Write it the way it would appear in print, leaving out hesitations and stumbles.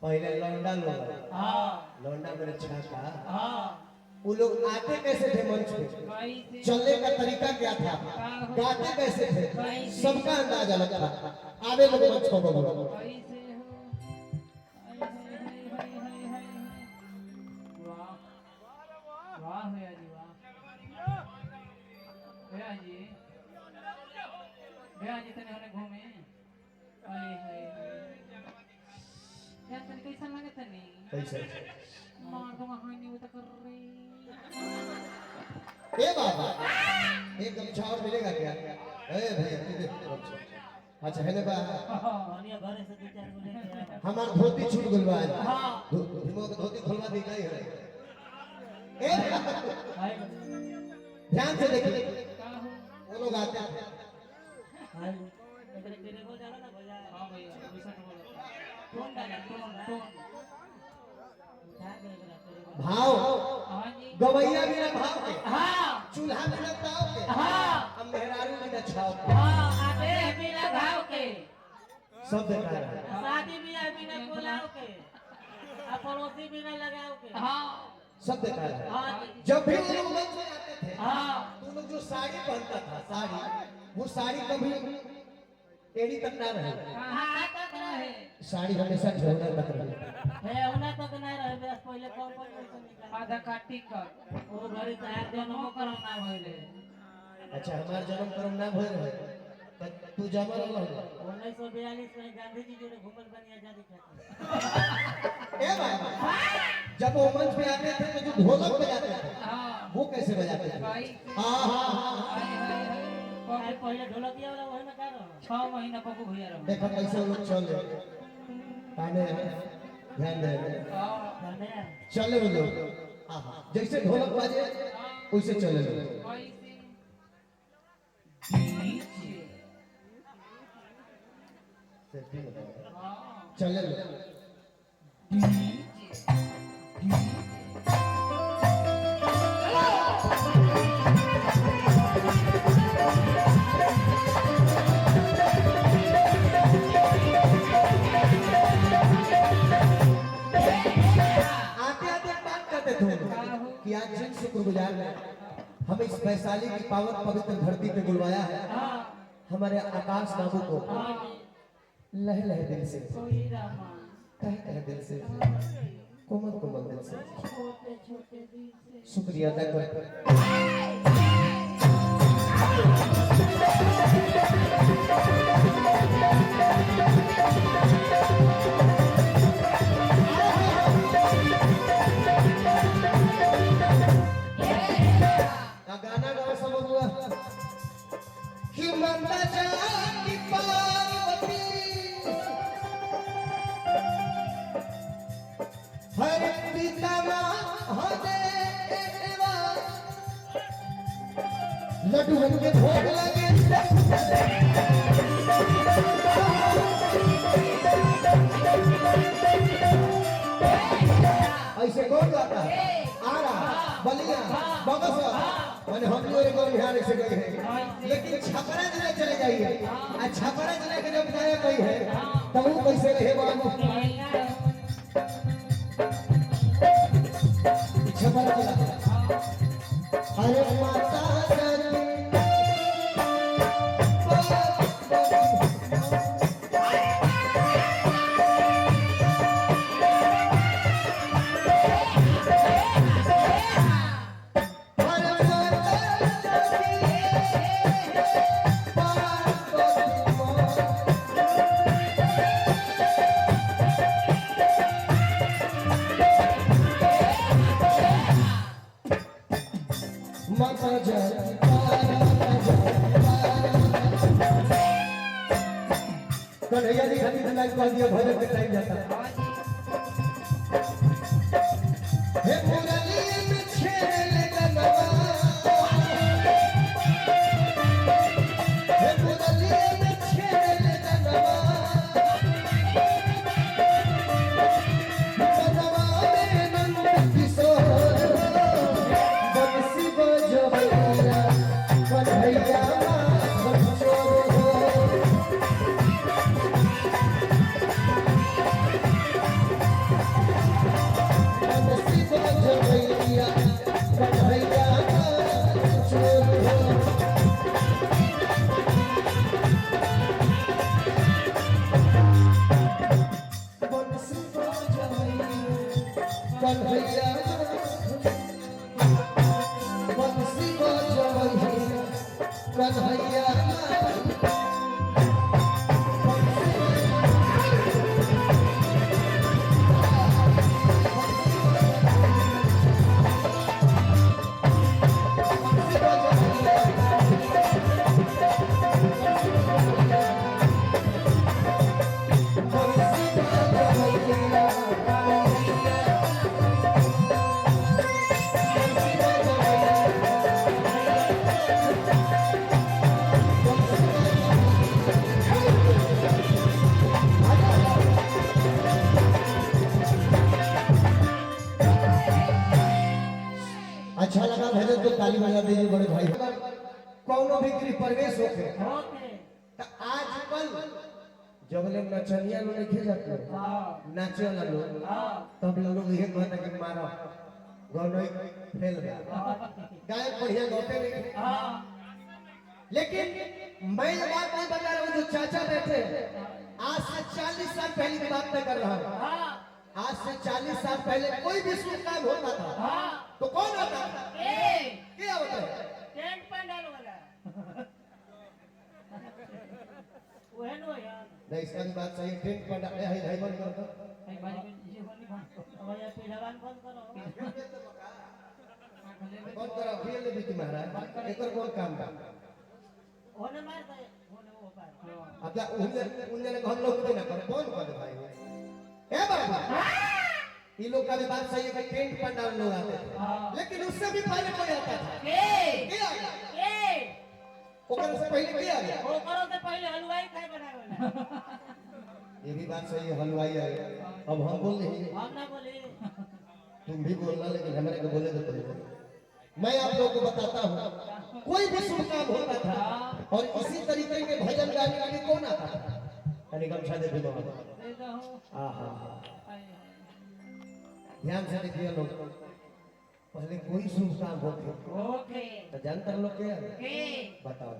पहले लौंडा लोग लौंडा मेरे छाका वो लोग आते कैसे थे मंच पे, चलने का तरीका क्या था, गाते कैसे थे, सबका अंदाज अलग था। आवे लोग मंच को बोलो वाह भैया जी वाह भैया जी तने होने घूमे हाय हाय यार तने कैसा लगे तने कैसे मार दो कहानी वो तो कर रही ए बाबा एक गमछा और मिलेगा क्या? ए भैया अच्छा है ना बा घर से दो चार गो लेके हमार धोती छूट गइल बा धीमो के धोती खोलवा दी नहीं है। ए ध्यान से देखिए वो लोग आते थे तेरे को जाना ना भैया। हां भैया वैसा बोलो टोन डाला टोन भाव हां जी गवैया बिना भाव के, हां चूल्हा बिना ताव के, हां अब मेहरारू बिना छाव के, हां आते बिना भाव के सब देखा रहा है। शादी बियाह बिना बुलाओ के आ पड़ोसी बिना लगाओ के हां सब देखा रहा है। हां जब भी वो लोग मंच में आते थे हां तो लोग जो साड़ी पहनता था साड़ी, वो साड़ी कभी एड़ी तक ना रहे, कहां तक रहे साड़ी हमेशा झोला तक रहे। है उना तो ना रहे बस पहले कम पर निकाल आधा काटी कर वो घरे तैयार जन्म करम ना भइले अच्छा हमार जन्म कर्म ना भइल रहे तू जमल रह 1942 में गांधी जी जो घूमल बनी आजादी खातिर। ए भाई जब वो मंच पे आते थे तो जो ढोलक बजाते थे हां वो कैसे बजाते थे? भाई हां हां हाय हाय हाय पहले ढोलकिया वाला वही में का रहो 6 महीना पप्पू भैया रहो देखो कैसे वो लोग चल रहे ताने ध्यान दे गाने चले वो लोग जैसे ढोलक बाजे वैसे चले लोग चले लोग कि आज जिन शुक्रगुजार हैं हमें इस वैशाली की पावन पवित्र धरती पे बुलवाया है, हमारे आकाश बाबू को लह लह दिल से कह दिल से कोमल कोमल दिल से शुक्रिया अदा कर गाना गाओ सब हुआ कि मंदा जाती पार्वती हर पिता हरे लड्डू के भोग लगे ऐसे कौन गाता है? आरा बलिया बगसर मैंने हम लोग एक बिहार से गए हैं, लेकिन छपरा जिला चले जाइए और छपरा जिला के जब गए कोई है तब वो कैसे रहे बाबू छपरा जिला अरे माता कन्हैया जी खातिर लाइव कर दिया भजन के टाइम जाता हे मुरली में छेले गनवा हे मुरली में छेले गनवा गनवा में नंद किशोर बंसी बजवैया कन्हैया बंचो कन्हैया अच्छा लगा भजन तो ताली बजा दीजिए बड़े भाई। कौनो भी गृह प्रवेश होके होके तो आजकल जबले नचनिया लोग नहीं जाते नाचे वाला लोग तब लोग ये कहता कि मारो गौनई फेल गया गायक बढ़िया गाते नहीं। लेकिन मैं ये बात नहीं बता रहा हूँ जो चाचा बैठे आज से 40 साल पहले की बात मैं कर रहा हूँ। आज से 40 साल पहले कोई भी शुभ काम होता था तो कौन होता था? क्या होता है? टेंट पंडाल वाला वहन हो यार नहीं इसका भी बात सही है। टेंट पर डाले है भाई बंद कर दो। भाई बाजी को ये बोली बंद करो। अब ये पहलवान बंद करो बंद करो फिर ले बीती महाराज एक और कौन काम का होने मार दे होने वो पार अब क्या उन्हें घर लोग भी ना कर कौन कर भाई ए बाबा ये लोग का भी बात सही है कि टेंट पंडाल लोग आते थे लेकिन उससे भी पहले कोई आता था क्या ओकर से पहले क्या गया वो करो तो पहले हलवाई खाए बनावे ये भी बात सही है हलवाई आ गया। अब हम बोल रहे हम ना बोले तुम भी बोलना लेकिन हमारे को बोले तो पहले मैं आप लोगों को बताता हूँ कोई भी शुभ काम होता था और इसी तरीके के भजन गाने वाले कौन आता था? अरे गमछा दे दो दे दो आहा हाय हाय ध्यान से देखिए लोग पहले कोई शुभ काम होते ओके तो जानते लोग क्या के बताओ